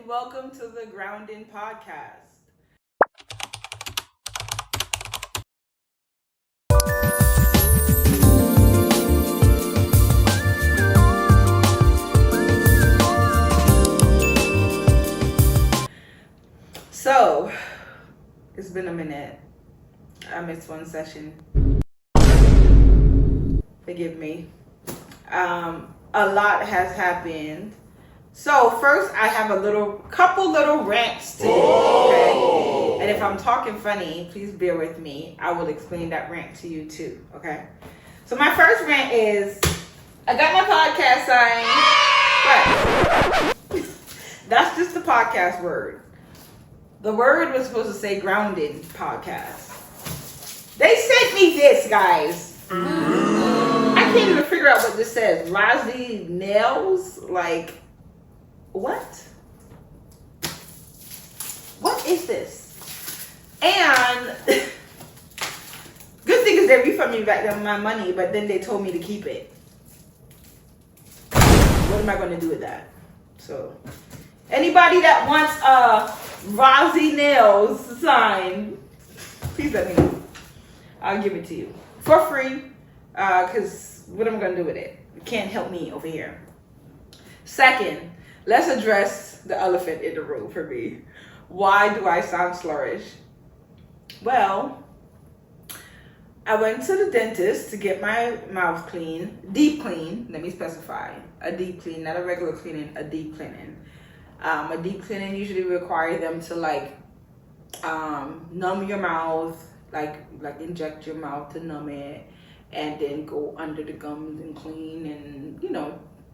welcome to the Grounding Podcast. So, it's been a minute. I missed one session. Forgive me. A lot has happened. So first, I have a couple little rants today. Okay? And if I'm talking funny, please bear with me. I will explain that rant to you too. Okay. So my first rant is, I got my podcast sign, but that's just the podcast word. The word was supposed to say Grounding Podcast. They sent me this, guys. I can't even figure out what this says. Rosy Nails? Like, what? What is this? And good thing is they refunded me back my money, but then they told me to keep it. What am I going to do with that? So, anybody that wants a Rosy Nails sign, please let me know. I'll give it to you for free. Because what am I going to do with it? You can't help me over here. Second, let's address the elephant in the room for me. Why do I sound slurrish? Well, I went to the dentist to get my mouth clean. Deep clean, let me specify. A deep clean, not a regular cleaning, a deep cleaning. A deep cleaning usually requires them to numb your mouth, like inject your mouth to numb it, and then go under the gums and clean and,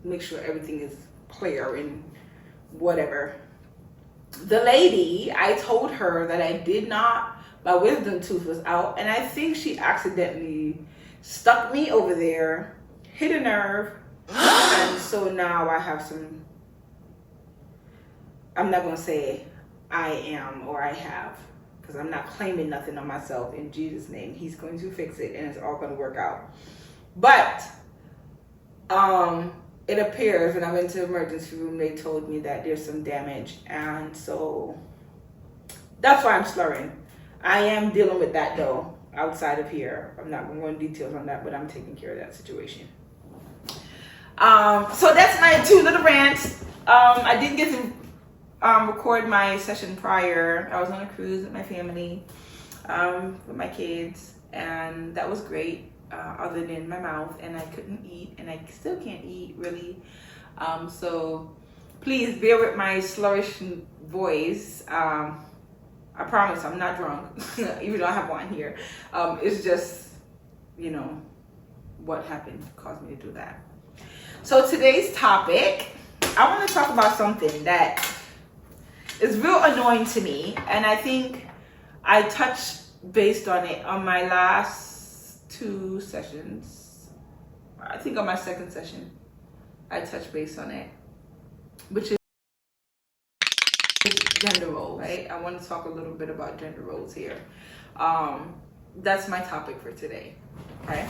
make sure everything is clear and whatever. The lady, I told her that my wisdom tooth was out, and I think she accidentally stuck me over there, hit a nerve, and so now I have I'm not going to say I am or I have, because I'm not claiming nothing on myself. In Jesus' name, he's going to fix it and it's all going to work out. But it appears when I went to the emergency room, they told me that there's some damage, and so that's why I'm slurring. I am dealing with that though outside of here. I'm not going to go into details on that, but I'm taking care of that situation. So that's my two little rants. I didn't get to record my session prior. I was on a cruise with my family, with my kids, and that was great, other than my mouth, and I couldn't eat, and I still can't eat really. So please bear with my sluggish voice. I promise I'm not drunk, even though I have wine here. It's just, what happened caused me to do that. So today's topic, I want to talk about something that is real annoying to me, and I think I touched based on it on my last two sessions. I think on my second session, I touched base on it, which is gender roles, right? I want to talk a little bit about gender roles here. That's my topic for today, okay?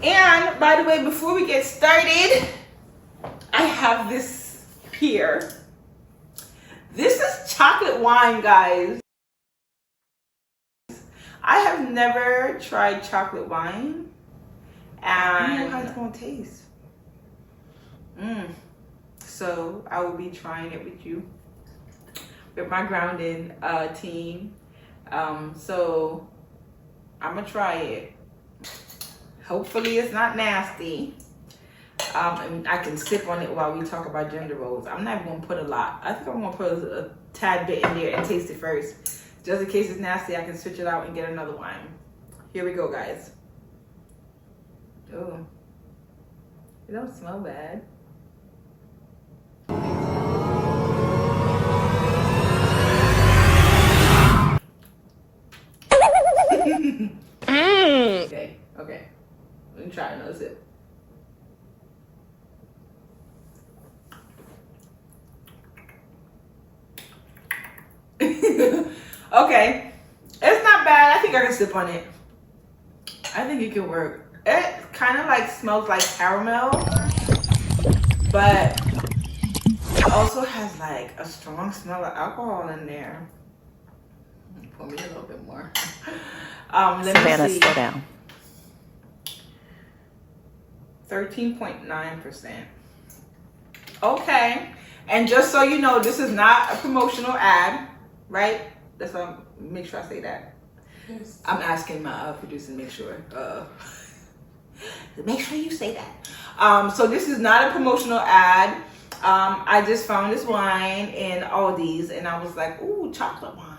And by the way, before we get started, I have this here. This is chocolate wine, guys. I have never tried chocolate wine, and I don't know how it's gonna taste. So I will be trying it with you, with my grounding team. So I'm gonna try it. Hopefully it's not nasty. And I can sip on it while we talk about gender roles. I'm not even gonna put a lot. I think I'm gonna put a tad bit in there and taste it first. Just in case it's nasty, I can switch it out and get another wine. Here we go, guys. Oh, it don't smell bad. Okay. Let me try another sip. Okay, it's not bad. I think I can sip on it. I think it can work. It kind of smells like caramel, but Also has like a strong smell of alcohol in there. Pour me a little bit more. Let Savannah, me see. slow down. 13.9%. Okay. And just so you know, this is not a promotional ad, right? That's why I'm make sure I say that. Yes. I'm asking my producer to make sure. Make sure you say that. So this is not a promotional ad. I just found this wine in Aldi's and I was like, ooh, chocolate wine.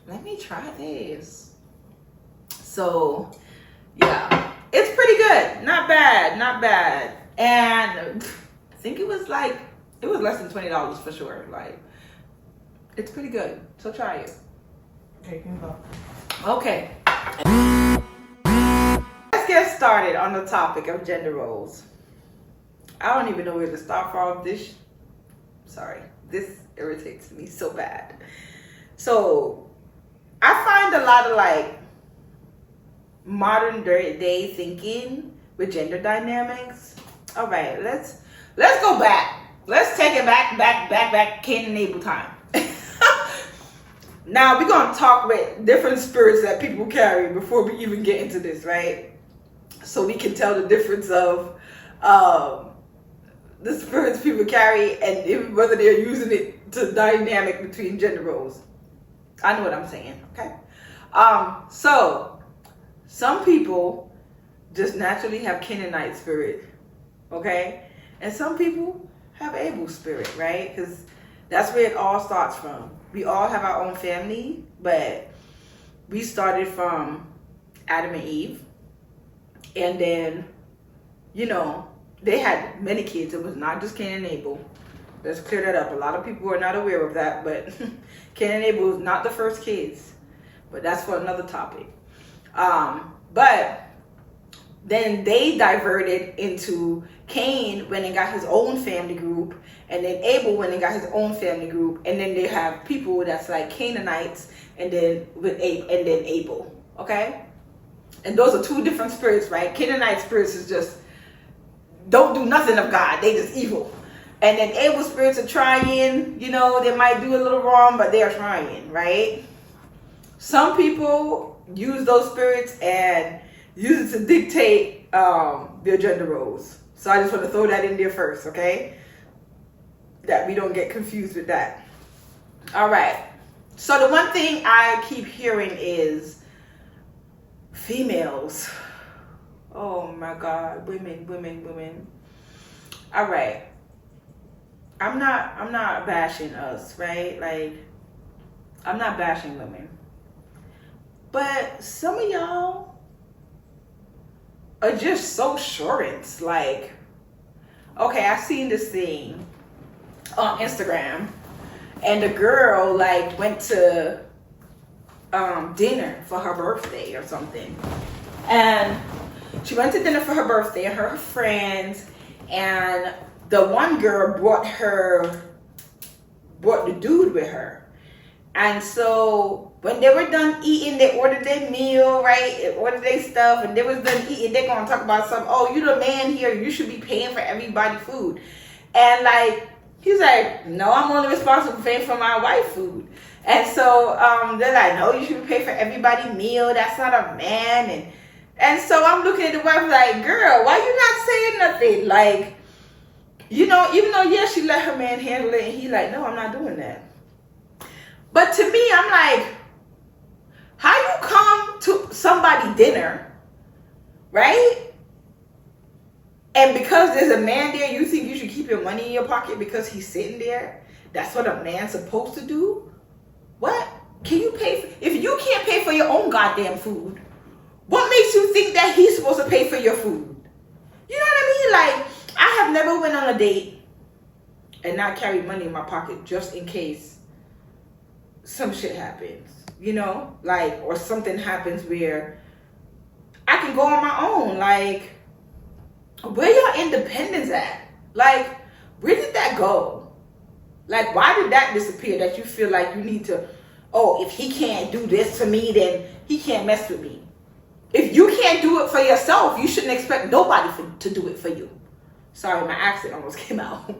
Let me try this. So yeah, it's pretty good. Not bad, not bad. And I think it was less than $20 for sure. Like, it's pretty good. So try it. Okay, you can go. Okay. Let's get started on the topic of gender roles. I don't even know where to start from. This irritates me so bad. So I find a lot of like modern day thinking with gender dynamics. All right, let's go back. Let's take it back Cain and Abel time. Now we're gonna talk with different spirits that people carry before we even get into this, right? So we can tell the difference of the spirits people carry and whether they're using it to dynamic between gender roles. I know what I'm saying, okay? So some people just naturally have Canaanite spirit, okay? And some people have Abel spirit, right? Because that's where it all starts from. We all have our own family, but we started from Adam and Eve. And then, they had many kids. It was not just Cain and Abel. Let's clear that up. A lot of people are not aware of that, but Cain and Abel was not the first kids. But that's for another topic. But then they diverted into Cain when he got his own family group, and then Abel when he got his own family group, and then they have people that's like Canaanites, and then Abel. Okay, and those are two different spirits, right? Canaanite spirits is just don't do nothing of God; they just evil. And then Abel spirits are trying. They might do a little wrong, but they are trying, right? Some people use those spirits and use it to dictate their gender roles. So I just want to throw that in there first, okay? That we don't get confused with that. All right. So the one thing I keep hearing is females. Oh my God, women. All right. I'm not bashing us, right? Like, I'm not bashing women. But some of y'all are just so short. Like, okay, I seen this thing on Instagram, and the girl like went to dinner for her birthday or something, and she went to dinner for her birthday and her friends, and the one girl brought the dude with her. And so when they were done eating, they ordered their meal, right? They ordered their stuff, and they was done eating. They're gonna talk about something. Oh, you the man here. You should be paying for everybody's food. And like, he's like, no, I'm only responsible for paying for my wife's food. And so they're like, no, you should pay for everybody's meal. That's not a man. And so I'm looking at the wife like, girl, why you not saying nothing? Like, even though, yes, she let her man handle it, and he like, no, I'm not doing that. But to me, I'm like, how you come to somebody's dinner, right? And because there's a man there, you think you should keep your money in your pocket because he's sitting there? That's what a man's supposed to do? What? Can you pay for, if you can't pay for your own goddamn food, what makes you think that he's supposed to pay for your food? You know what I mean? Like, I have never went on a date and not carried money in my pocket just in case some shit happens, like, or something happens where I can go on my own. Like, where your independence at? Like, where did that go? Like, why did that disappear that you feel like you need to, oh, if he can't do this for me, then he can't mess with me. If you can't do it for yourself, you shouldn't expect nobody to do it for you. Sorry, my accent almost came out.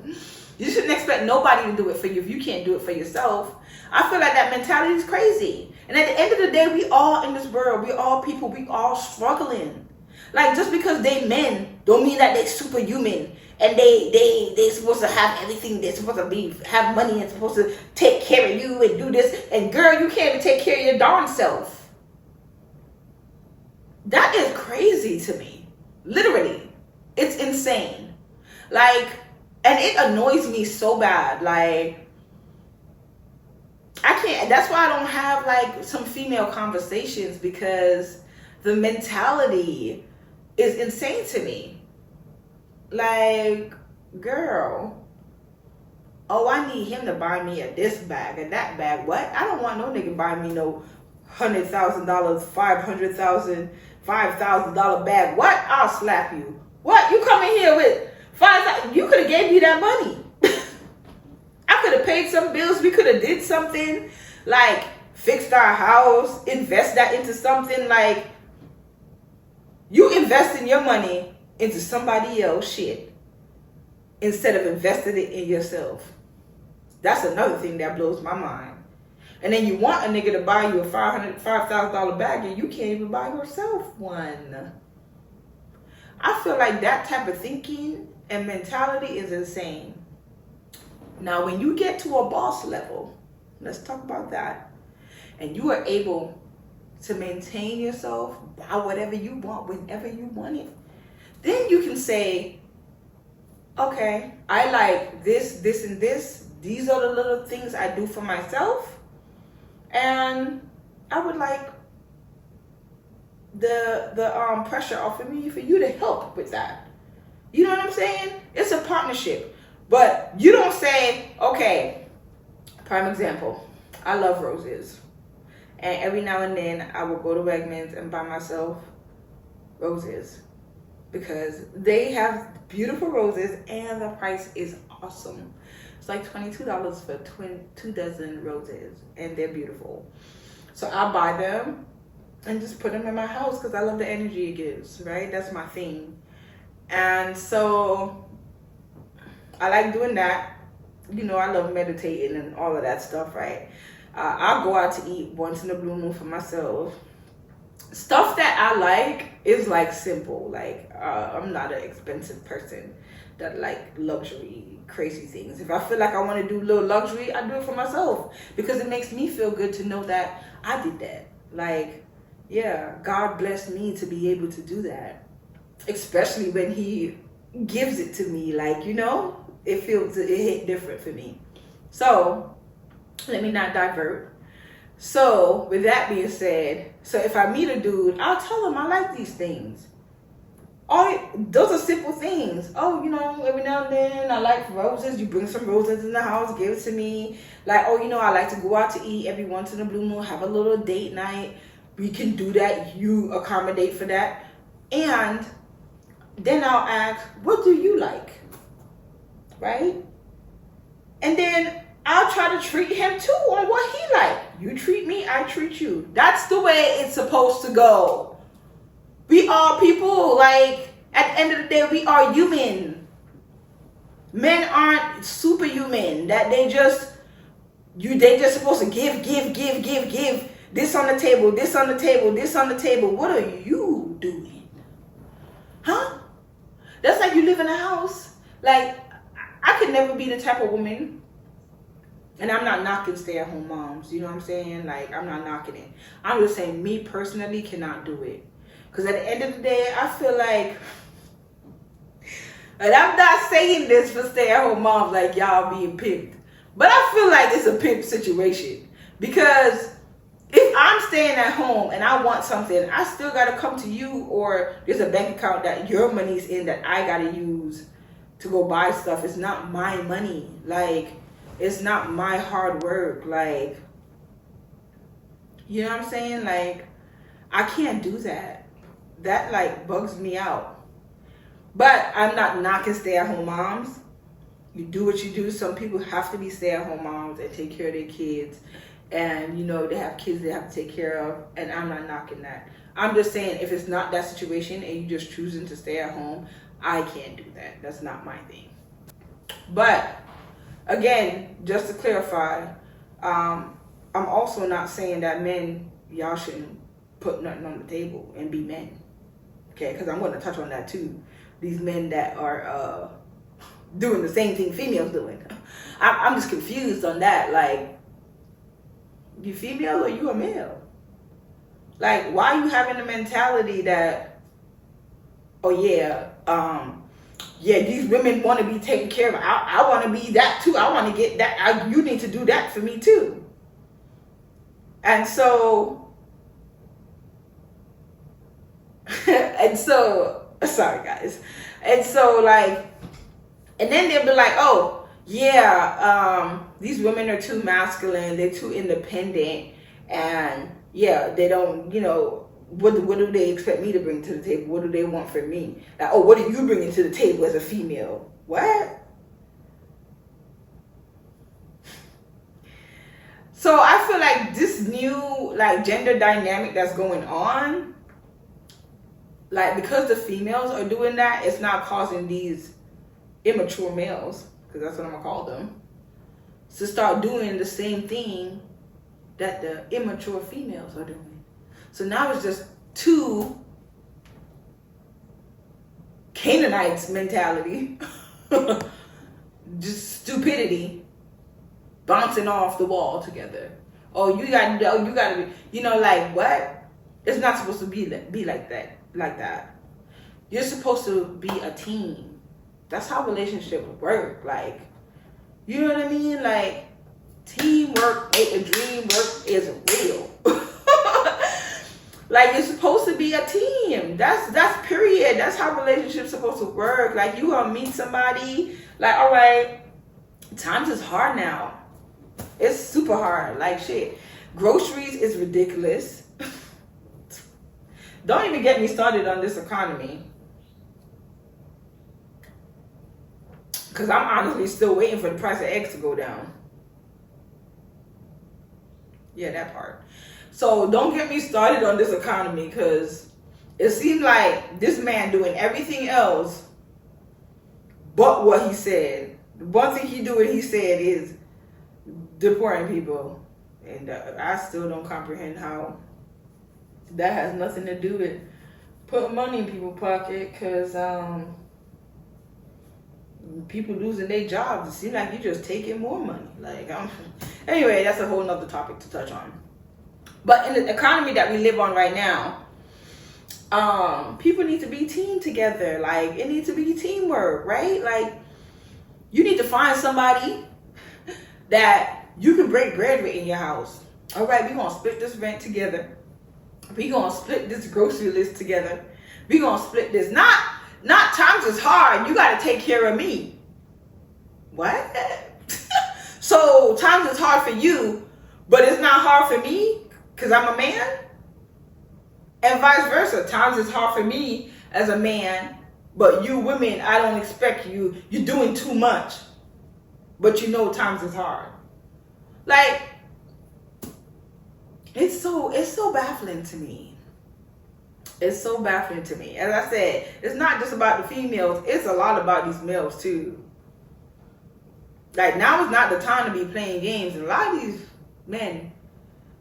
You shouldn't expect nobody to do it for you if you can't do it for yourself. I feel like that mentality is crazy. And at the end of the day, we all in this world, we all people, we all struggling. Like, just because they men don't mean that they superhuman and they supposed to have everything. They're supposed to have money and supposed to take care of you and do this. And girl, you can't even take care of your darn self. That is crazy to me. Literally. It's insane. Like, and it annoys me so bad. Like, I can't, that's why I don't have like some female conversations, because the mentality is insane to me. Like, girl, oh, I need him to buy me a this bag and that bag. What? I don't want no nigga buy me no $100,000, $500,000, $5,000 bag. What? I'll slap you. What? You come in here with $5,000? You could have gave me that money. I could have paid some bills. We could have did something, like fixed our house, invest that into something. Like, you investing your money into somebody else shit instead of investing it in yourself. That's another thing that blows my mind. And then you want a nigga to buy you a $5,000 bag and you can't even buy yourself one. I feel like that type of thinking and mentality is insane. Now, when you get to a boss level, let's talk about that, and you are able to maintain yourself, buy whatever you want, whenever you want it, then you can say, okay, I like this, this, and this. These are the little things I do for myself, and I would like the pressure off of me for you to help with that. You know what I'm saying? It's a partnership. But you don't say, okay, prime example, I love roses. And every now and then I will go to Wegmans and buy myself roses, because they have beautiful roses and the price is awesome. It's like $22 for 2 dozen roses, and they're beautiful. So I'll buy them and just put them in my house because I love the energy it gives, right? That's my thing. And so I like doing that. You know, I love meditating and all of that stuff, right? I'll go out to eat once in a blue moon for myself. Stuff that I like is like simple. Like, I'm not an expensive person that like luxury, crazy things. If I feel like I want to do a little luxury, I do it for myself, because it makes me feel good to know that I did that. Like, yeah, God blessed me to be able to do that, especially when he gives it to me. Like, you know, it hit different for me. So let me not divert. So with that being said, so if I meet a dude, I'll tell him I like these things. Those are simple things. Oh, you know, every now and then I like roses. You bring some roses in the house, give it to me. Like, oh, you know, I like to go out to eat every once in a blue moon, have a little date night. We can do that. You accommodate for that. And then I'll ask, what do you like? Right? And then I'll try to treat him too on what he like. You treat me, I treat you. That's the way it's supposed to go. We are people. Like, at the end of the day, we are human. Men aren't superhuman. That they just supposed to give. This on the table, this on the table, this on the table. What are you doing? Huh? That's like you live in a house. Like, I could never be the type of woman, and I'm not knocking stay-at-home moms. You know what I'm saying? Like, I'm not knocking it. I'm just saying, me personally cannot do it. Because at the end of the day, I feel like, and I'm not saying this for stay-at-home moms like y'all being pimped, but I feel like it's a pimp situation. Because if I'm staying at home and I want something, I still got to come to you, or there's a bank account that your money's in that I got to use to go buy stuff. It's not my money. Like, it's not my hard work. Like, you know what I'm saying? Like, I can't do that. That like bugs me out. But I'm not knocking stay-at-home moms. You do what you do. Some people have to be stay-at-home moms and take care of their kids. And, you know, they have kids they have to take care of. And I'm not knocking that. I'm just saying, if it's not that situation and you just choosing to stay at home, I can't do that. That's not my thing. But again, just to clarify, I'm also not saying that men, y'all shouldn't put nothing on the table and be men. Okay, because I'm going to touch on that too. These men that are doing the same thing females doing. I'm just confused on that. Like, you female or you a male? Like, why are you having the mentality that, oh yeah, these women want to be taken care of. I want to be that too. I want to get that. You need to do that for me too. And so, sorry guys. And so like, and then they'll be like, oh yeah, these women are too masculine. They're too independent. And yeah, they don't, what do they expect me to bring to the table? What do they want from me? Like, oh, what are you bringing to the table as a female? What? So I feel like this new gender dynamic that's going on, because the females are doing that, it's not causing these immature males, because that's what I'm gonna call them, to start doing the same thing that the immature females are doing. So now it's just two Canaanites mentality, just stupidity, bouncing off the wall together. Oh, you gotta be, what? It's not supposed to be like that. You're supposed to be a team. That's how relationships work. Like, you know what I mean? Like, teamwork make a dream work is real. Like, you're supposed to be a team. That's period. That's how relationships supposed to work. Like, you gonna meet somebody, like, all right, times is hard now. It's super hard. Like, shit. Groceries is ridiculous. Don't even get me started on this economy. Because I'm honestly still waiting for the price of eggs to go down. Yeah, that part. So don't get me started on this economy, because it seems like this man doing everything else but what he said. The one thing he said is deporting people. And I still don't comprehend how that has nothing to do with putting money in people's pocket, because people losing their jobs, it seems like you're just taking more money. Like, anyway, that's a whole nother topic to touch on. But in the economy that we live on right now, people need to be team together. Like, it needs to be teamwork, right? Like, you need to find somebody that you can break bread with in your house. All right, we're going to split this rent together. We're going to split this grocery list together. We're going to split this. Not times is hard. You got to take care of me. What? So times is hard for you, but it's not hard for me because I'm a man? And vice versa. Times is hard for me as a man, but you women, I don't expect you. You're doing too much. But times is hard. Like, it's so baffling to me. It's so baffling to me. As I said, it's not just about the females. It's a lot about these males too. Like, now is not the time to be playing games. And a lot of these men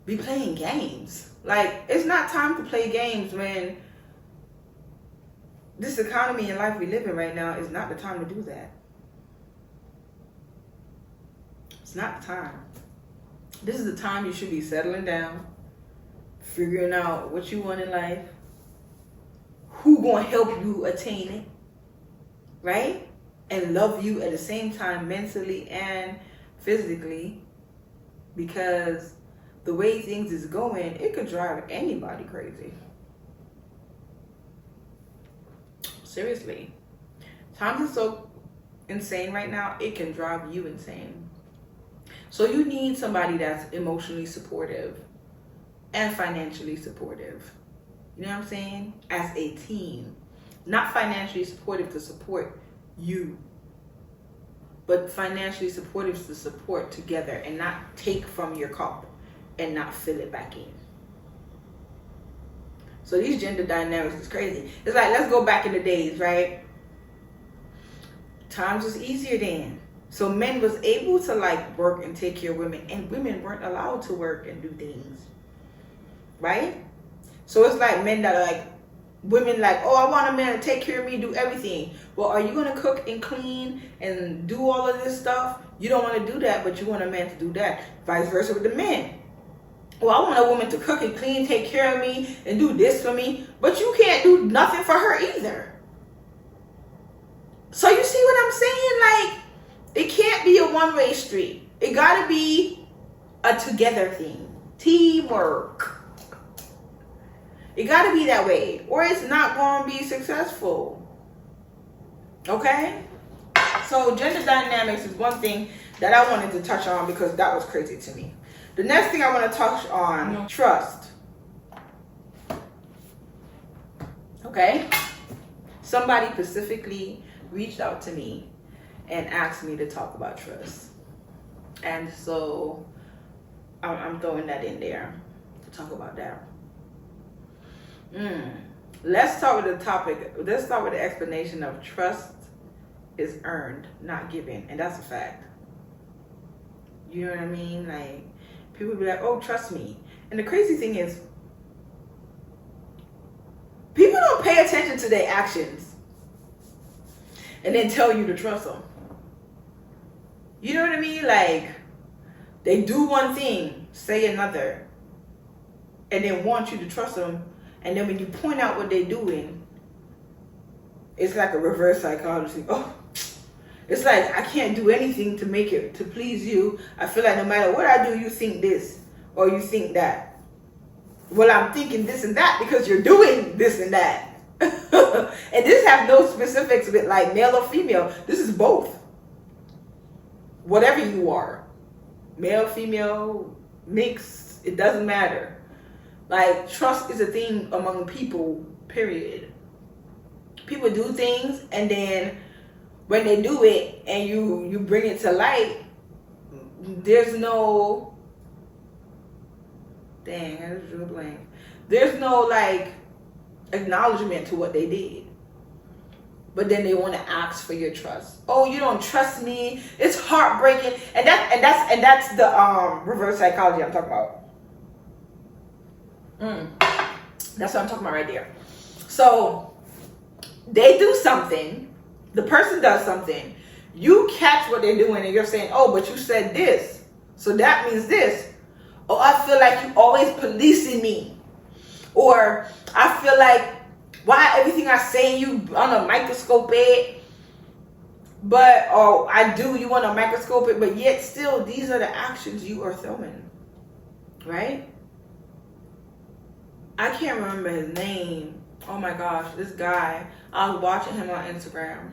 be playing games. Like, it's not time to play games when this economy and life we live in right now is not the time to do that. It's not the time. This is the time you should be settling down, figuring out what you want in life, who gonna help you attain it, right? And love you at the same time, mentally and physically, because the way things is going, it could drive anybody crazy. Seriously. Times are so insane right now, it can drive you insane. So you need somebody that's emotionally supportive and financially supportive. You know what I'm saying? As a team. Not financially supportive to support you, but financially supportive to support together and not take from your cup and not fill it back in. So these gender dynamics is crazy. It's like, let's go back in the days, right? times was easier then. So men was able to like work and take care of women, and women weren't allowed to work and do things, right? So it's like men that are like, women like, oh, I want a man to take care of me, do everything. Well, are you going to cook and clean and do all of this stuff? You don't want to do that, but you want a man to do that. Vice versa with the men. Well, I want a woman to cook and clean, take care of me, and do this for me, but you can't do nothing for her either. So you see what I'm saying? Like, it can't be a one-way street. It got to be a together thing. Teamwork. It got to be that way, or it's not going to be successful. Okay? So gender dynamics is one thing that I wanted to touch on because that was crazy to me. The next thing I want to touch on, trust. Okay? Somebody specifically reached out to me and asked me to talk about trust. And so I'm throwing that in there to talk about that. Let's start with the topic. Let's start with the explanation of trust is earned, not given. And that's a fact. You know what I mean? Like, people be like, oh, trust me. And the crazy thing is, people don't pay attention to their actions and then tell you to trust them. You know what I mean? Like, they do one thing, say another, and then want you to trust them. And then when you point out what they're doing, it's like a reverse psychology. Oh, it's like, I can't do anything to make it, to please you. I feel like no matter what I do, you think this or you think that. Well, I'm thinking this and that because you're doing this and that. And this have no specifics with like male or female. This is both. Whatever you are. Male, female, mixed, it doesn't matter. Like, trust is a thing among people, period. People do things, and then when they do it and you bring it to light, there's no, dang, I just drew a blank. There's no like acknowledgement to what they did. But then they want to ask for your trust. Oh, you don't trust me. It's heartbreaking. And that's the reverse psychology I'm talking about. That's what I'm talking about right there. So they do something, the person does something, you catch what they're doing and you're saying, oh, but you said this, so that means this. Oh, I feel like you always policing me. Or I feel like, why everything I say you on a microscope it, but oh, I do, you want to microscope it, but yet still these are the actions you are throwing, right? I can't remember his name. Oh my gosh, this guy. I was watching him on Instagram.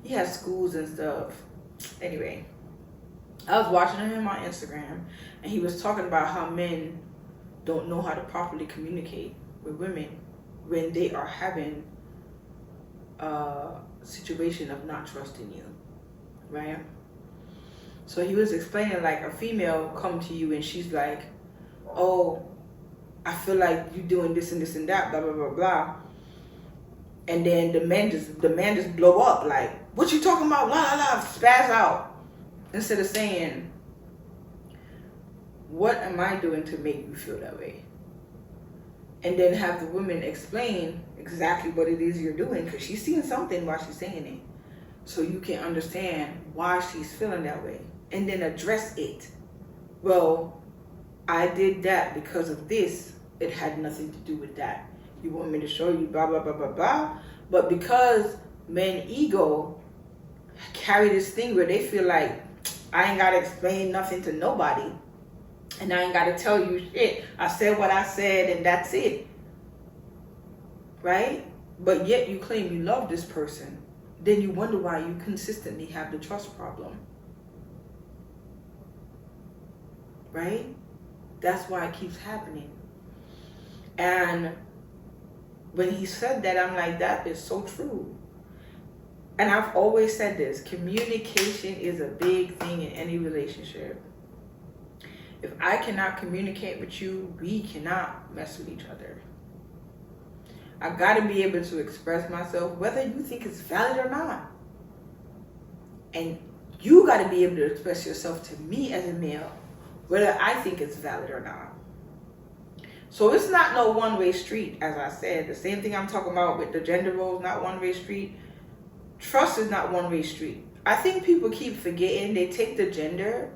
He has schools and stuff. Anyway, I was watching him on Instagram, and he was talking about how men don't know how to properly communicate with women when they are having a situation of not trusting you, right? So he was explaining like a female come to you and she's like, oh, I feel like you doing this and this and that, blah, blah, blah, blah. And then the man just blow up like, what you talking about? Blah, blah, blah, spaz out. Instead of saying, what am I doing to make you feel that way? And then have the woman explain exactly what it is you're doing, because she's seeing something while she's saying it. So you can understand why she's feeling that way. And then address it. Well, I did that because of this. It had nothing to do with that. You want me to show you blah, blah, blah, blah, blah. But because men ego carry this thing where they feel like, I ain't got to explain nothing to nobody. And I ain't got to tell you shit. I said what I said and that's it. Right? But yet you claim you love this person. Then you wonder why you consistently have the trust problem. Right? That's why it keeps happening. And when he said that, I'm like, that is so true. And I've always said this, communication is a big thing in any relationship. If I cannot communicate with you, we cannot mess with each other. I gotta be able to express myself, whether you think it's valid or not. And you got to be able to express yourself to me as a male, whether I think it's valid or not. So it's not no one-way street, as I said. The same thing I'm talking about with the gender roles, not one-way street. Trust is not one-way street. I think people keep forgetting. They take the gender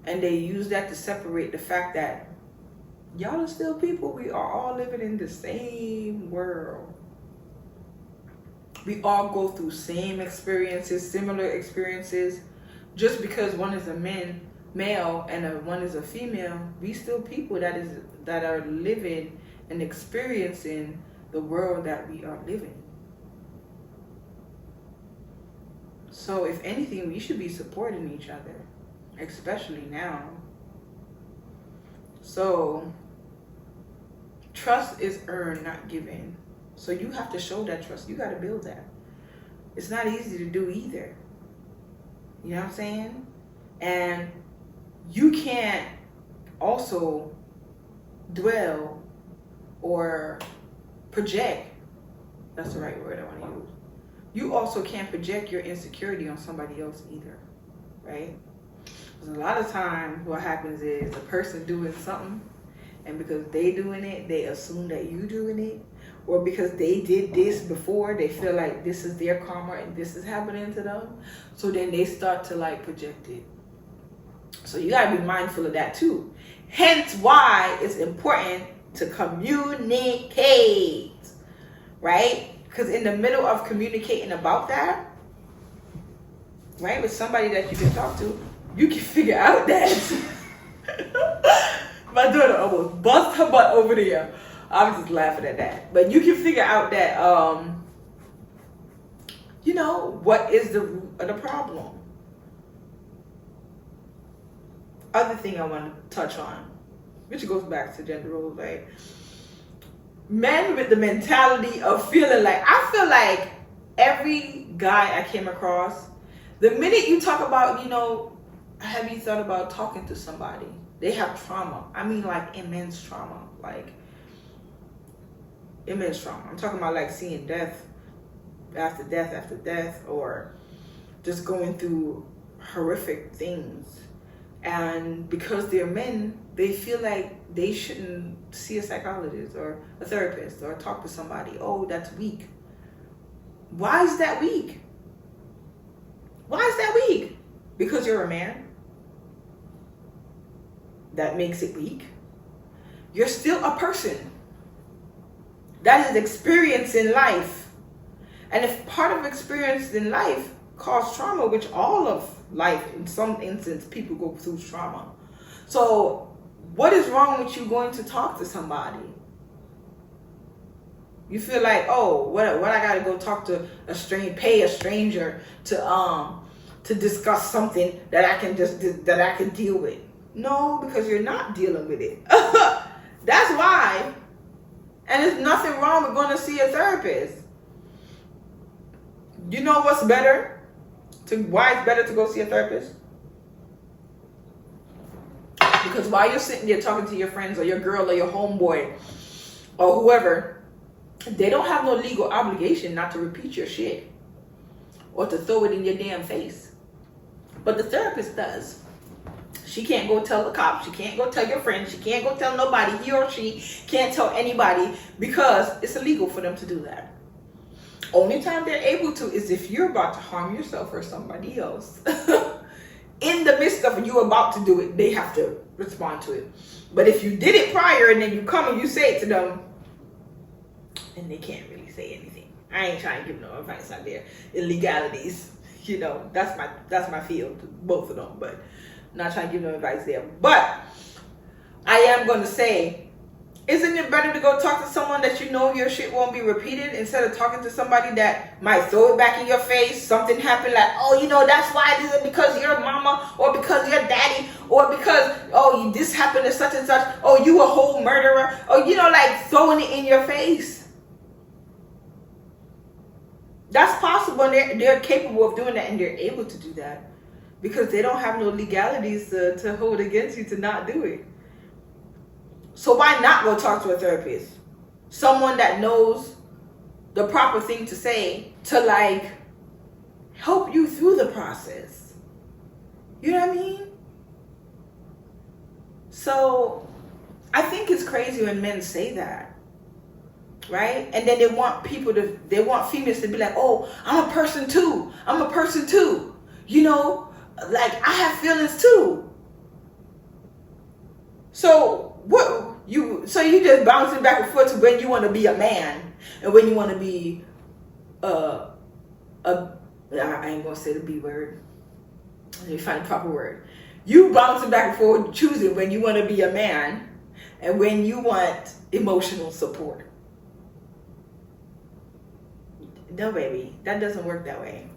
and they use that to separate the fact that y'all are still people. We are all living in the same world. We all go through same experiences, similar experiences. Just because one is a male and one is a female, we still people that are living and experiencing the world that we are living. So if anything, we should be supporting each other, especially now. So trust is earned, not given. So you have to show that trust. You got to build that. It's not easy to do either. You know what I'm saying? And you can't also dwell or project. That's the right word I want to use. You also can't project your insecurity on somebody else either, right? Because a lot of times what happens is a person doing something, and because they doing it, they assume that you doing it. Or because they did this before, they feel like this is their karma and this is happening to them. So then they start to like project it. So you gotta be mindful of that too. Hence why it's important to communicate, right? Because in the middle of communicating about that, right, with somebody that you can talk to, you can figure out that my daughter almost bust her butt over there. I was just laughing at that. But you can figure out that, you know, what is the root of the problem. Other thing I want to touch on, which goes back to gender roles, right? Men with the mentality of feeling like, I feel like every guy I came across, the minute you talk about, you know, have you thought about talking to somebody? They have trauma. I mean, like immense trauma. Like, immense trauma. I'm talking about like seeing death after death after death, or just going through horrific things. And because they're men, they feel like they shouldn't see a psychologist or a therapist or talk to somebody. Oh, that's weak. Why is that weak? Why is that weak? Because you're a man? That makes it weak? You're still a person that is experiencing life. And if part of experience in life cause trauma, which all of life, in some instance, people go through trauma. So what is wrong with you going to talk to somebody? You feel like, oh, what I gotta go talk to pay a stranger to discuss something that I can deal with. No, because you're not dealing with it. That's why. And there's nothing wrong with going to see a therapist. You know what's better? Why it's better to go see a therapist? Because while you're sitting there talking to your friends or your girl or your homeboy or whoever, they don't have no legal obligation not to repeat your shit or to throw it in your damn face. But the therapist does. She can't go tell the cops. She can't go tell your friends. She can't go tell nobody. He or she can't tell anybody because it's illegal for them to do that. Only time they're able to is if you're about to harm yourself or somebody else. In the midst of you about to do it, they have to respond to it. But if you did it prior and then you come and you say it to them, then they can't really say anything. I ain't trying to give no advice out there. Illegalities, you know, that's my field, both of them. But I'm not trying to give no advice there. But I am going to say, isn't it better to go talk to someone that you know your shit won't be repeated instead of talking to somebody that might throw it back in your face? Something happened like, oh, you know, that's why this is because your mama or because your daddy or because, oh, this happened to such and such. Oh, you a whole murderer. Or, you know, like throwing it in your face. That's possible. And they're capable of doing that and they're able to do that because they don't have no legalities to hold against you to not do it. So why not go talk to a therapist? Someone that knows the proper thing to say to like help you through the process. You know what I mean? So I think it's crazy when men say that. Right? And then they want females to be like, oh, I'm a person too. I'm a person too. You know, like I have feelings too. So you just bouncing back and forth to when you want to be a man and when you want to be I ain't gonna say the B word. Let me find the proper word. You bouncing back and forth choosing when you want to be a man and when you want emotional support. No, baby, that doesn't work that way.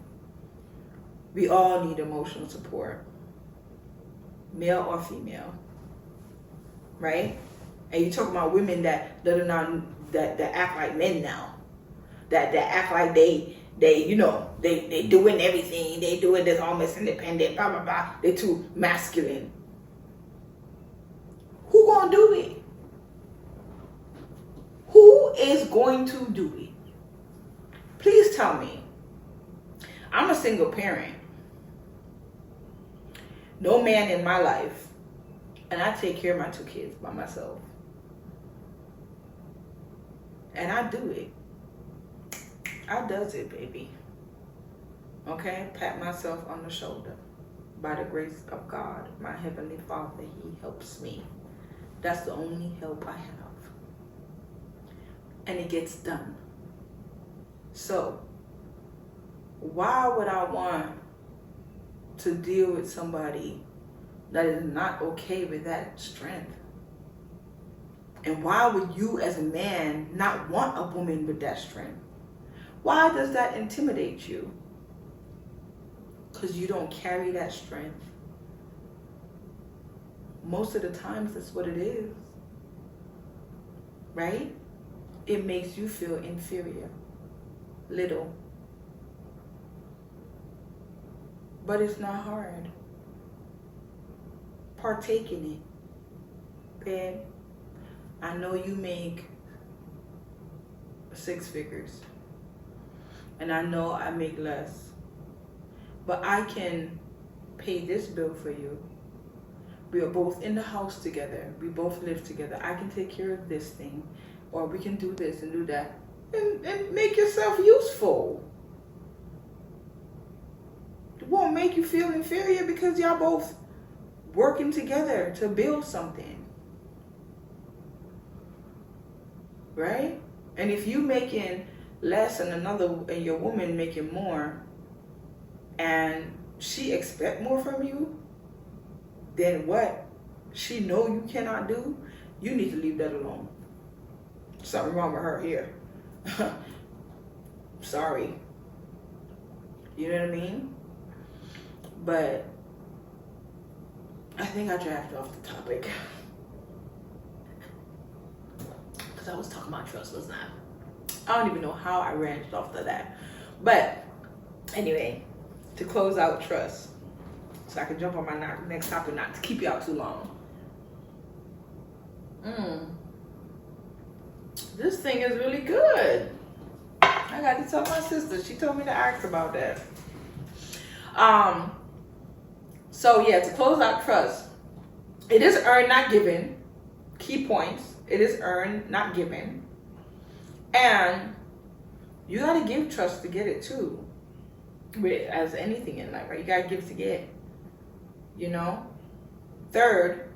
We all need emotional support, male or female, right? And you talk about women that are not that act like men now, that act like they doing everything, they doing this almost independent, blah blah blah. They're too masculine. Who gonna do it? Who is going to do it? Please tell me. I'm a single parent. No man in my life. And I take care of my 2 kids by myself. And I do it. I does it, baby. Okay? Pat myself on the shoulder. By the grace of God, my Heavenly Father, He helps me. That's the only help I have. And it gets done. So, why would I want to deal with somebody that is not okay with that strength? And why would you as a man not want a woman with that strength? Why does that intimidate you? Because you don't carry that strength. Most of the times that's what it is. Right? It makes you feel inferior. Little. But it's not hard. Partake in it. Babe, I know you make 6 figures. And I know I make less. But I can pay this bill for you. We are both in the house together. We both live together. I can take care of this thing. Or we can do this and do that. And make yourself useful. It won't make you feel inferior because y'all both working together to build something. Right? And if you making less and your woman making more, and she expect more from you, then what she know you cannot do, you need to leave that alone. Something wrong with her here. Sorry. You know what I mean? But I think I drafted off the topic. Because I was talking about trust, wasn't I? I don't even know how I branched off to that. But anyway, to close out trust, so I can jump on my next topic, not to keep you out too long. This thing is really good. I got to tell my sister. She told me to ask about that. So yeah, to close out trust, it is earned, not given. Key points. It is earned, not given. And you got to give trust to get it too. As anything in life, right? You got to give to get. You know? Third,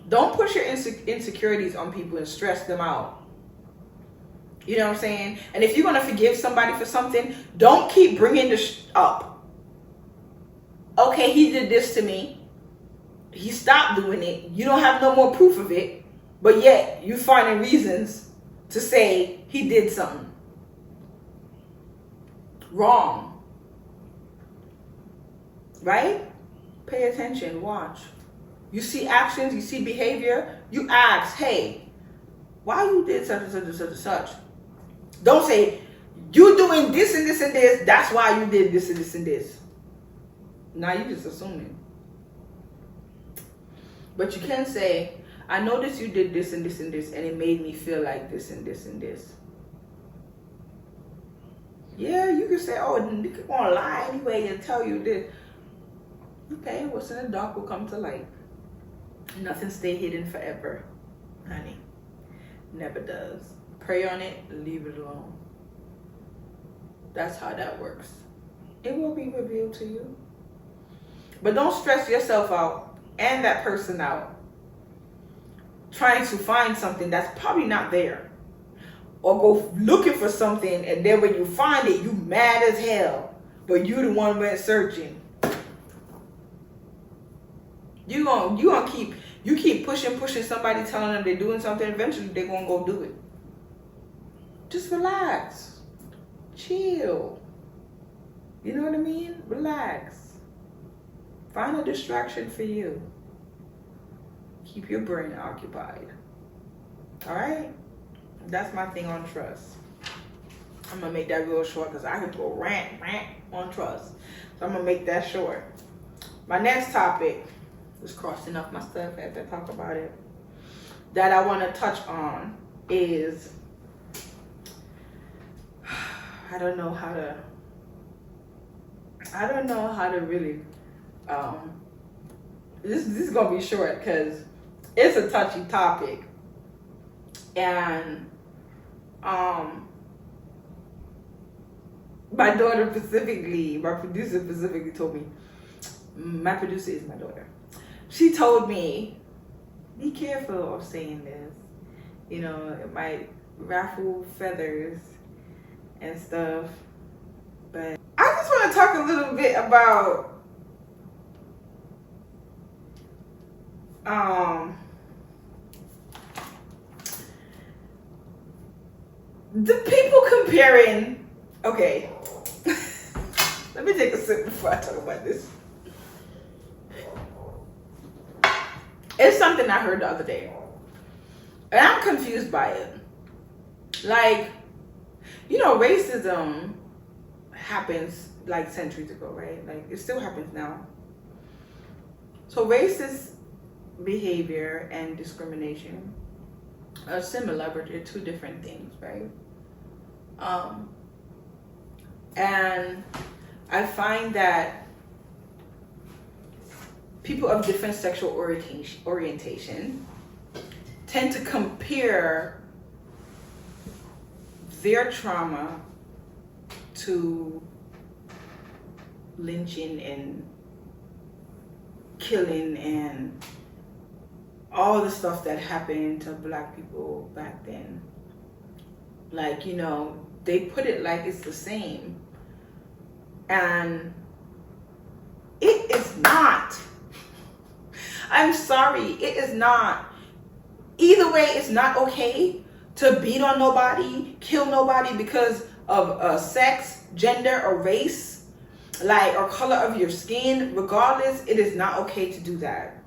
don't push your insecurities on people and stress them out. You know what I'm saying? And if you're going to forgive somebody for something, don't keep bringing this up. Okay, he did this to me. He stopped doing it. You don't have no more proof of it. But yet, you finding reasons to say he did something. Wrong. Right? Pay attention. Watch. You see actions, you see behavior. You ask, hey, why you did such and such and such and such? Don't say, you doing this and this and this, that's why you did this and this and this. Now you just assuming. But you can say, I noticed you did this and this and this, and it made me feel like this and this and this. Yeah, you can say, oh, you can want to lie anyway and tell you this. Okay, what's in the dark will come to light. Nothing stay hidden forever, honey. Never does. Pray on it, leave it alone. That's how that works. It will be revealed to you. But don't stress yourself out and that person out trying to find something that's probably not there. Or go looking for something, and then when you find it, you mad as hell. But you the one went searching. You gonna keep pushing somebody, telling them they're doing something. Eventually they're gonna go do it. Just relax. Chill. You know what I mean? Relax. Find a distraction for you. Keep your brain occupied. Alright? That's my thing on trust. I'm gonna make that real short because I could go rant on trust. So I'm gonna make that short. My next topic, just crossing off my stuff as I talk about it, that I want to touch on is, I don't know how to really, this is gonna be short because it's a touchy topic. And my daughter specifically, my producer specifically told me, my producer is my daughter. She told me, be careful of saying this. You know, it might ruffle feathers and stuff. But I just want to talk a little bit about the people comparing. Okay. Let me take a sip before I talk about this. It's something I heard the other day. And I'm confused by it. Like, you know, racism happens like centuries ago, right? Like, it still happens now. So racist behavior and discrimination are similar, but they're two different things, right? And I find that people of different sexual orientation tend to compare their trauma to lynching and killing and all the stuff that happened to Black people back then. Like, you know, they put it like it's the same. And it is not. I'm sorry, it is not. Either way, it's not okay to beat on nobody, kill nobody because of sex, gender, or race, like, or color of your skin. Regardless, it is not okay to do that.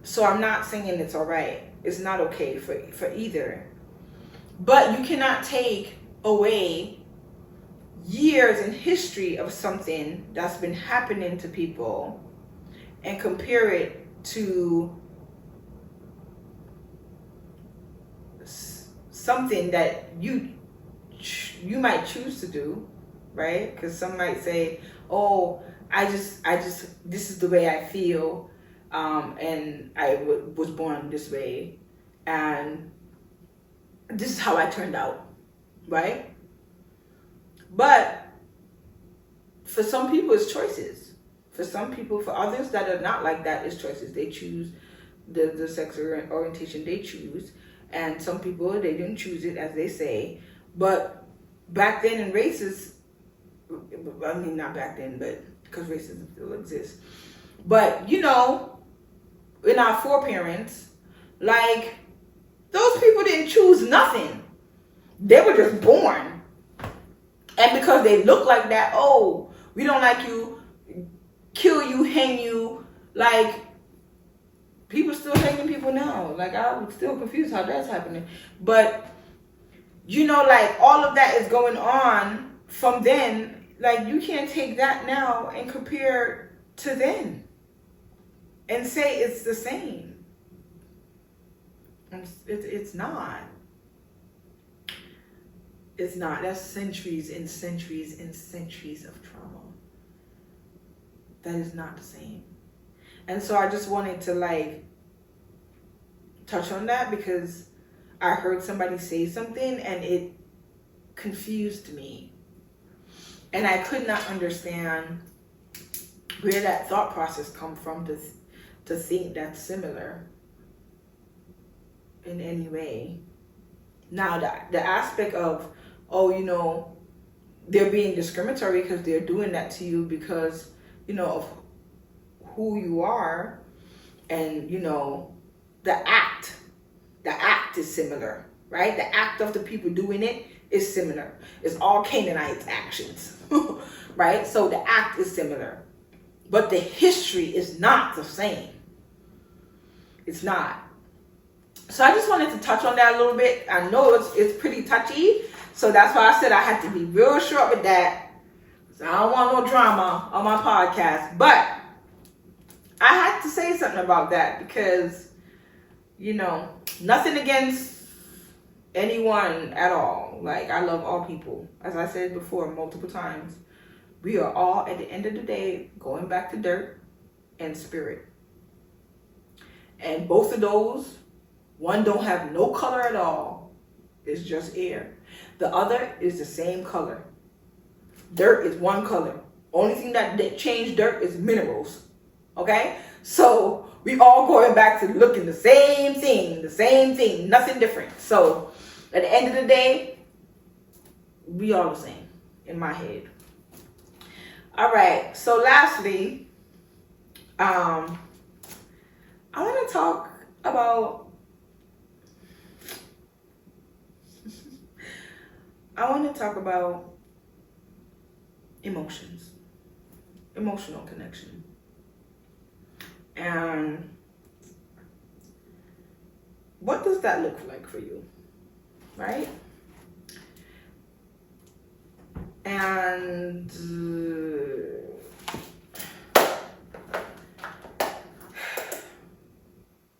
So I'm not saying it's all right. It's not okay for either. But you cannot take away years in history of something that's been happening to people and compare it to something that you might choose to do, right? Because some might say, oh, I just this is the way I feel, and I was born this way, and this is how I turned out, right? But for some people, it's choices. For some people, for others that are not like that, it's choices. They choose the sex orientation they choose. And some people, they didn't choose it, as they say. But back then in races, I mean, not back then, but because racism still exists. But, you know, in our foreparents, like, those people didn't choose nothing. They were just born. And because they look like that, oh, we don't like you, kill you, hang you. Like, people still hanging people now. Like, I'm still confused how that's happening. But, you know, like, all of that is going on from then. Like, you can't take that now and compare to then and say it's the same. It's not. It's not. That's centuries and centuries and centuries of trauma. That is not the same. And so I just wanted to like touch on that because I heard somebody say something and it confused me. And I could not understand where that thought process come from to think that's similar in any way. Now the aspect of, oh, you know, they're being discriminatory because they're doing that to you because, you know, of who you are, and, you know, the act is similar, right? The act of the people doing it is similar. It's all Canaanite actions, right? So the act is similar, but the history is not the same. It's not. So I just wanted to touch on that a little bit. I know it's pretty touchy, so that's why I said I had to be real short with that. So I don't want no drama on my podcast, but I had to say something about that because, you know, nothing against anyone at all. Like, I love all people. As I said before multiple times, we are all, at the end of the day, going back to dirt and spirit. And both of those, one don't have no color at all. It's just air. The other is the same color. Dirt is one color. Only thing that changed dirt is minerals. Okay? So we all going back to looking the same thing, nothing different. So at the end of the day, we all the same in my head. All right. So lastly, I want to talk about emotions, emotional connection. And what does that look like for you, right? And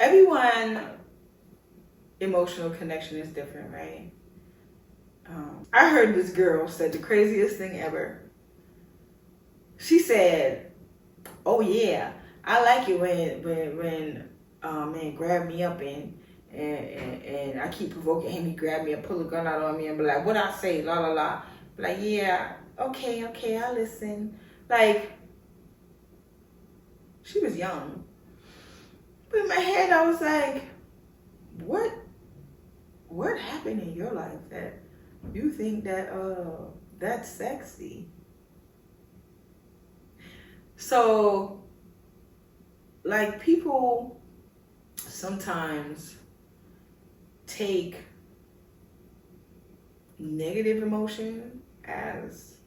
everyone emotional connection is different, right? I heard this girl said the craziest thing ever. She said, "Oh yeah, I like it when man grab me up and I keep provoking him. He grab me and pull a gun out on me and be like, what I say, la la la. Be like, yeah, okay, I listen." Like, she was young, but in my head I was like, what happened in your life that you think that that's sexy? So, like, people sometimes take negative emotion as,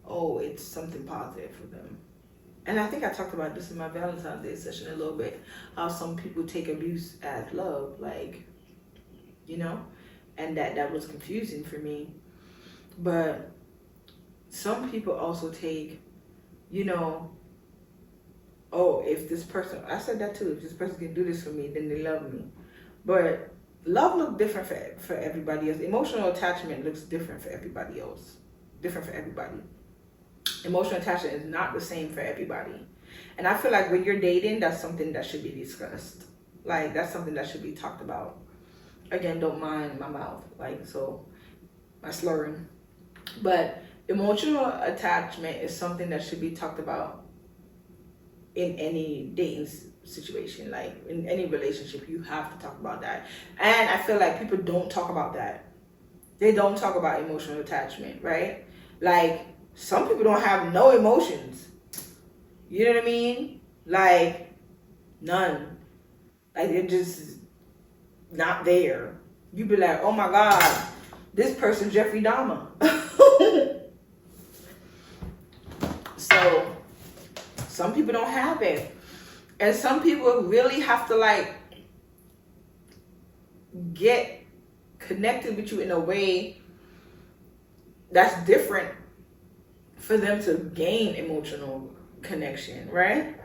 oh, it's something positive for them. And I think I talked about this in my Valentine's Day session a little bit, how some people take abuse as love, like, you know, and that was confusing for me. But some people also take, you know, oh, if this person, I said that too, if this person can do this for me, then they love me. But love looks different for everybody else. Emotional attachment looks different for everybody else. Different for everybody. Emotional attachment is not the same for everybody. And I feel like when you're dating, that's something that should be discussed. Like, that's something that should be talked about. Again, don't mind my mouth, like, so, my slurring. But emotional attachment is something that should be talked about in any dating situation. Like, in any relationship, you have to talk about that. And I feel like people don't talk about that. They don't talk about emotional attachment, right? Like, some people don't have no emotions. You know what I mean? Like, none. Like, they're just not there. You be like, oh my God, this person Jeffrey Dahmer. So, some people don't have it. And some people really have to, like, get connected with you in a way that's different for them to gain emotional connection, right?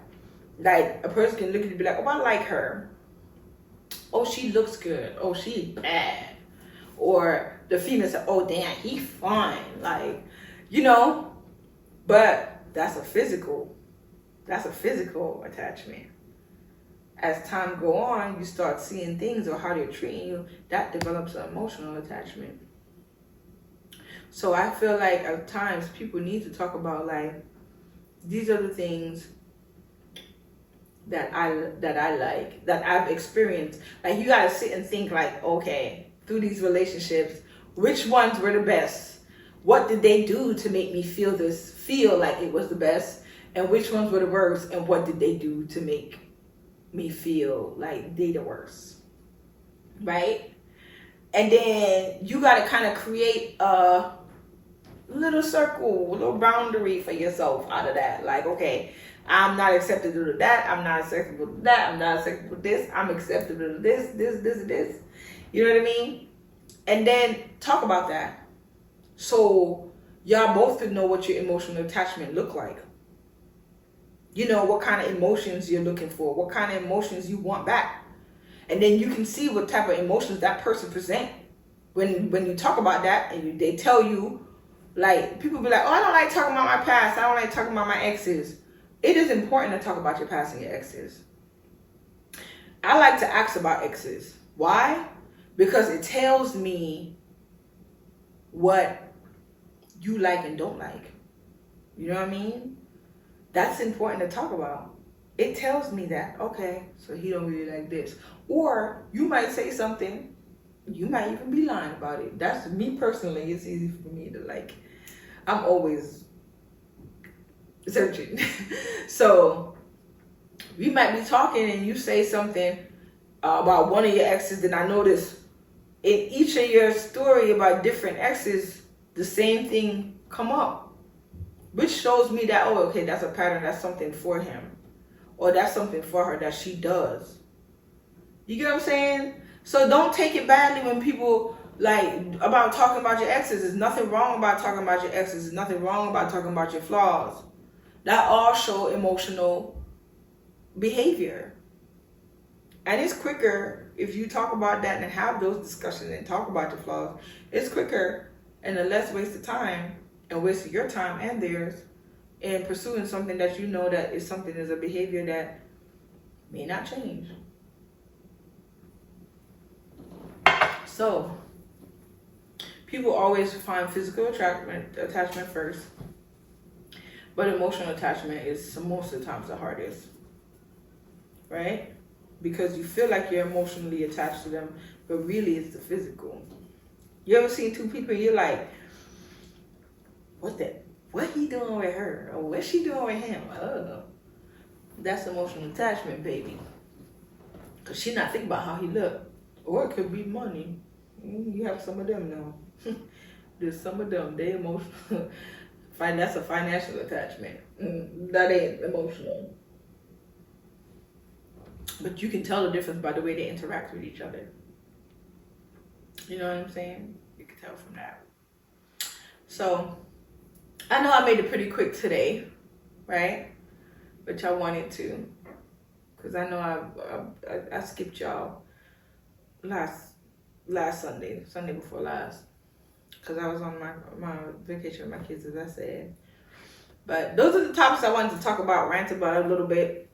Like, a person can look at you and be like, oh, I like her. Oh, she looks good. Oh, she's bad. Or the female say, oh damn, he fine, like, you know. But that's a physical attachment. As time go on, you start seeing things or how they're treating you, that develops an emotional attachment. So I feel like at times people need to talk about, like, these are the things that I like, that I've experienced. Like, you gotta sit and think, like, okay, through these relationships, which ones were the best? What did they do to make me feel like it was the best? And which ones were the worst? And what did they do to make me feel like they the worst? Right? And then you gotta kind of create a little circle, a little boundary for yourself out of that. Like, okay, I'm not acceptable to that. I'm not acceptable to that. I'm not acceptable to this. I'm acceptable to this. You know what I mean? And then talk about that. So y'all both could know what your emotional attachment look like. You know, what kind of emotions you're looking for, what kind of emotions you want back. And then you can see what type of emotions that person present. When you talk about that and they tell you, like, people be like, oh, I don't like talking about my past. I don't like talking about my exes. It is important to talk about your past and your exes. I like to ask about exes. Why? Because it tells me what you like and don't like. You know what I mean? That's important to talk about. It tells me that, okay, so he don't really like this. Or you might say something, you might even be lying about it. That's me personally. It's easy for me to, like, I'm always searching. So we might be talking and you say something about one of your exes, then I notice in each of your story about different exes, the same thing come up, which shows me that, oh, okay, that's a pattern, that's something for him, or that's something for her that she does. You get what I'm saying? So don't take it badly when people, like, about talking about your exes. There's nothing wrong about talking about your exes. There's nothing wrong about talking about your flaws. That all show emotional behavior. And it's quicker if you talk about that and have those discussions and talk about your flaws. It's quicker and a less waste of time and waste of your time and theirs in pursuing something that you know that is something is a behavior that may not change. So people always find physical attachment first, but emotional attachment is most of the times the hardest, right? Because you feel like you're emotionally attached to them, but really it's the physical. You ever seen two people and you're like, what he doing with her? Or what's she doing with him? Oh, that's emotional attachment, baby. Because she not thinking about how he look. Or it could be money. You have some of them now. There's some of them, they emotional. That's a financial attachment. That ain't emotional. But you can tell the difference by the way they interact with each other. You know what I'm saying? You can tell from that. So, I know I made it pretty quick today, right? Which I wanted to. Because I know I skipped y'all last Sunday before last. Because I was on my vacation with my kids, as I said. But those are the topics I wanted to talk about, rant about a little bit.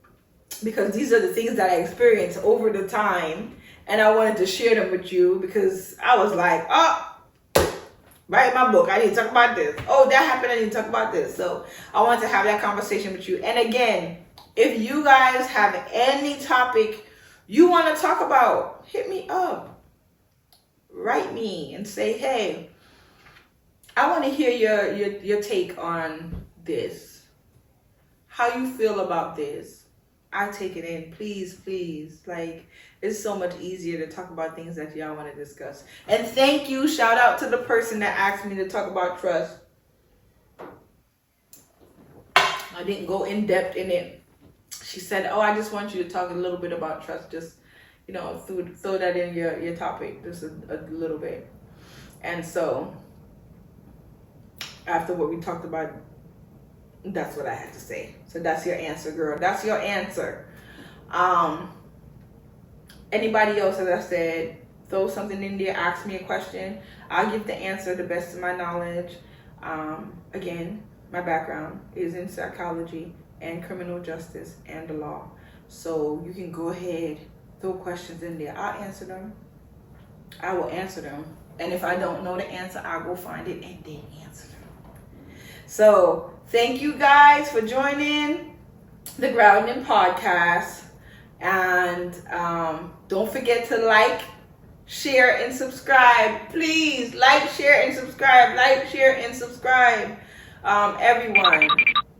Because these are the things that I experienced over the time. And I wanted to share them with you because I was like, oh, write my book. I need to talk about this. Oh, that happened. I need to talk about this. So I wanted to have that conversation with you. And again, if you guys have any topic you want to talk about, hit me up. Write me and say, hey, I want to hear your take on this. How you feel about this. I take it in, please. Like, it's so much easier to talk about things that y'all want to discuss. And thank you, shout out to the person that asked me to talk about trust. I didn't go in depth in it. She said, oh, I just want you to talk a little bit about trust. Just, you know, throw that in your topic, just a little bit. And so, after what we talked about, that's what I had to say. So that's your answer, girl. That's your answer. Anybody else, as I said, throw something in there, ask me a question. I'll give the answer the best of my knowledge. Again, my background is in psychology and criminal justice and the law. So you can go ahead, throw questions in there. I'll answer them. I will answer them. And if I don't know the answer, I'll go find it and then answer them. So thank you guys for joining the Grounding Podcast. And don't forget to like, share, and subscribe. Please like, share, and subscribe. Like, share, and subscribe. Everyone.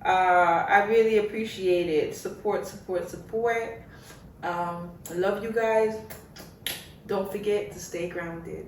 I really appreciate it. Support. I love you guys. Don't forget to stay grounded.